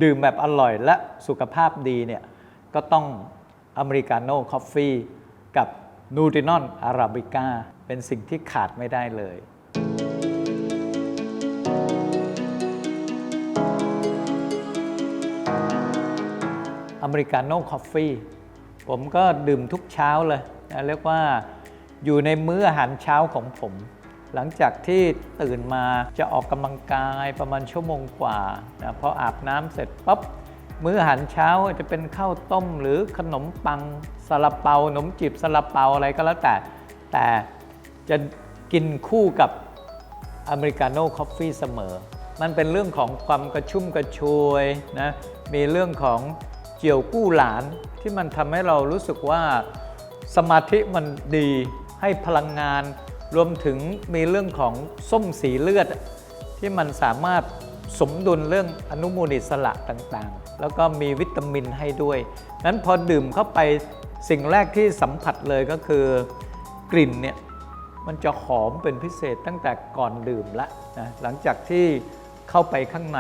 ดื่มแบบอร่อยและสุขภาพดีเนี่ยก็ต้องอเมริกาโน่คอฟฟี่กับนูทรินอนอาราบิก้าเป็นสิ่งที่ขาดไม่ได้เลยอเมริกาโน่คอฟฟี่ผมก็ดื่มทุกเช้าเลยนะเรียกว่าอยู่ในมื้ออาหารเช้าของผมหลังจากที่ตื่นมาจะออกกำลังกายประมาณชั่วโมงกว่านะพออาบน้ำเสร็จปั๊บมื้ออาหารเช้าจะเป็นข้าวต้มหรือขนมปังซาลาเปาขนมจีบซาลาเปาอะไรก็แล้วแต่จะกินคู่กับอเมริกาโน่คอฟฟี่เสมอมันเป็นเรื่องของความกระชุ่มกระชวยนะมีเรื่องของเจียวกู้หลานที่มันทำให้เรารู้สึกว่าสมาธิมันดีให้พลังงานรวมถึงมีเรื่องของส้มสีเลือดที่มันสามารถสมดุลเรื่องอนุมูลอิสระต่างๆแล้วก็มีวิตามินให้ด้วยนั้นพอดื่มเข้าไปสิ่งแรกที่สัมผัสเลยก็คือกลิ่นเนี่ยมันจะหอมเป็นพิเศษตั้งแต่ก่อนดื่มละนะหลังจากที่เข้าไปข้างใน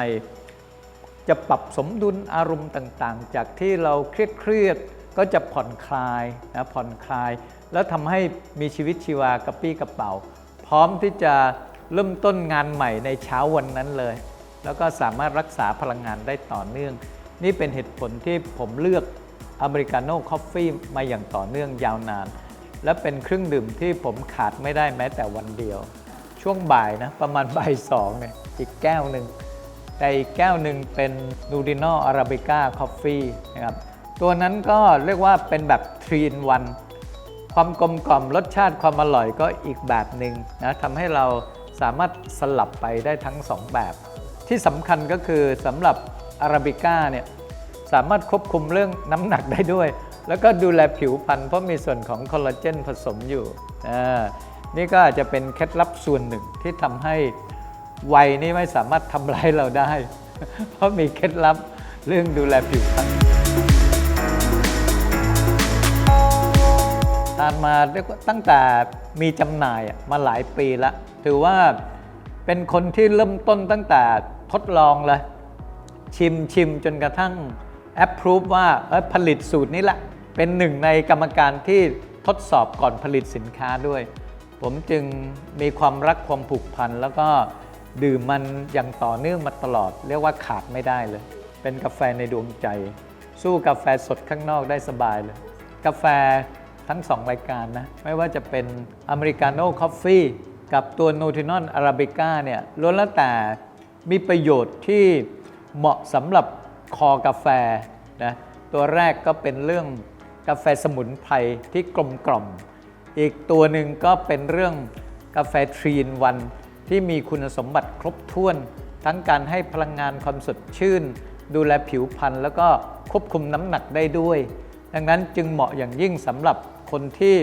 จะปรับสมดุลอารมณ์ต่างๆจากที่เราเครียดก็จะผ่อนคลายนะผ่อนคลายแล้วทำให้มีชีวิตชีวากระปี้กระเป๋าพร้อมที่จะเริ่มต้นงานใหม่ในเช้าวันนั้นเลยแล้วก็สามารถรักษาพลังงานได้ต่อเนื่องนี่เป็นเหตุผลที่ผมเลือกอเมริกาโน่คอฟฟี่มาอย่างต่อเนื่องยาวนานและเป็นเครื่องดื่มที่ผมขาดไม่ได้แม้แต่วันเดียวช่วงบ่ายนะประมาณบ่ายสองเนี่ยอีกแก้วหนึ่งแต่อีกแก้วหนึ่งเป็นนูรินอลอาราบิก้าคอฟฟี่นะครับตัวนั้นก็เรียกว่าเป็นแบบ3 in 1ความกลมกล่อมรสชาติความอร่อยก็อีกแบบหนึ่งนะทำให้เราสามารถสลับไปได้ทั้ง2แบบที่สำคัญก็คือสำหรับอาราบิก้าเนี่ยสามารถควบคุมเรื่องน้ำหนักได้ด้วยแล้วก็ดูแลผิวพรรณเพราะมีส่วนของคอลลาเจนผสมอยู่นี่ก็อาจจะเป็นเคล็ดลับส่วนหนึ่งที่ทำให้วัยนี้ไม่สามารถทำร้ายเราได้เพราะมีเคล็ดลับเรื่องดูแลผิวพรรณทานมาเรียกว่าตั้งแต่มีจำหน่ายมาหลายปีแล้วถือว่าเป็นคนที่เริ่มต้นตั้งแต่ทดลองเลยชิมจนกระทั่งแอปพรูฟว่าผลิตสูตรนี้แหละเป็นหนึ่งในกรรมการที่ทดสอบก่อนผลิตสินค้าด้วยผมจึงมีความรักความผูกพันแล้วก็ดื่มมันอย่างต่อเนื่องมาตลอดเรียกว่าขาดไม่ได้เลยเป็นกาแฟในดวงใจสู้กาแฟสดข้างนอกได้สบายเลยกาแฟทั้ง2รายการนะไม่ว่าจะเป็นอเมริกาโน่คอฟฟี่กับตัวนูทรินอลอาราบิก้าเนี่ยล้วนแล้วแต่มีประโยชน์ที่เหมาะสำหรับคอกาแฟนะตัวแรกก็เป็นเรื่องกาแฟสมุนไพรที่กลมกล่อมอีกตัวหนึ่งก็เป็นเรื่องกาแฟ3 in 1ที่มีคุณสมบัติครบถ้วนทั้งการให้พลังงานความสดชื่นดูแลผิวพรรณแล้วก็ควบคุมน้ำหนักได้ด้วยดังนั้นจึงเหมาะอย่างยิ่งสำหรับคนที่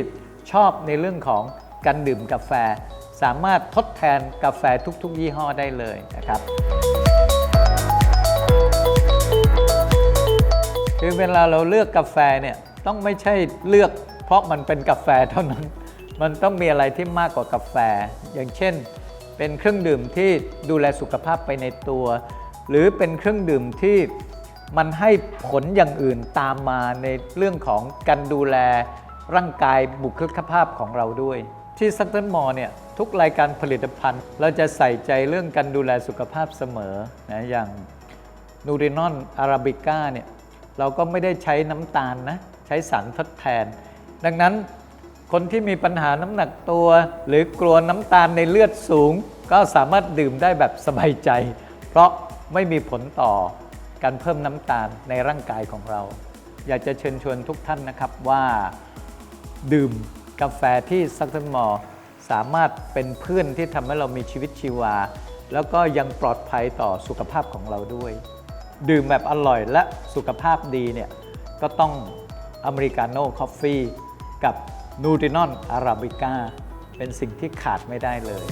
ชอบในเรื่องของการดื่มกาแฟสามารถทดแทนกาแฟทุกๆยี่ห้อได้เลยนะครับคือเวลาเราเลือกกาแฟเนี่ยต้องไม่ใช่เลือกเพราะมันเป็นกาแฟเท่านั้นมันต้องมีอะไรที่มากกว่ากาแฟอย่างเช่นเป็นเครื่องดื่มที่ดูแลสุขภาพไปในตัวหรือเป็นเครื่องดื่มที่มันให้ผลอย่างอื่นตามมาในเรื่องของการดูแลร่างกายบุคลิกภาพของเราด้วยที่ซัตเทิลมอลล์เนี่ยทุกรายการผลิตภัณฑ์เราจะใส่ใจเรื่องการดูแลสุขภาพเสมอนะอย่างนูรินอลอาราบิก้าเนี่ยเราก็ไม่ได้ใช้น้ำตาลนะใช้สารทดแทนดังนั้นคนที่มีปัญหาน้ำหนักตัวหรือกลัวน้ำตาลในเลือดสูงก็สามารถดื่มได้แบบสบายใจเพราะไม่มีผลต่อการเพิ่มน้ำตาลในร่างกายของเราอยากจะเชิญชวนทุกท่านนะครับว่าดื่มกาแฟที่ซัตเทิลมอลล์สามารถเป็นเพื่อนที่ทำให้เรามีชีวิตชีวาแล้วก็ยังปลอดภัยต่อสุขภาพของเราด้วยดื่มแบบอร่อยและสุขภาพดีเนี่ยก็ต้องอเมริกาโน่คอฟฟี่กับนูทรินอลอาราบิก้าเป็นสิ่งที่ขาดไม่ได้เลย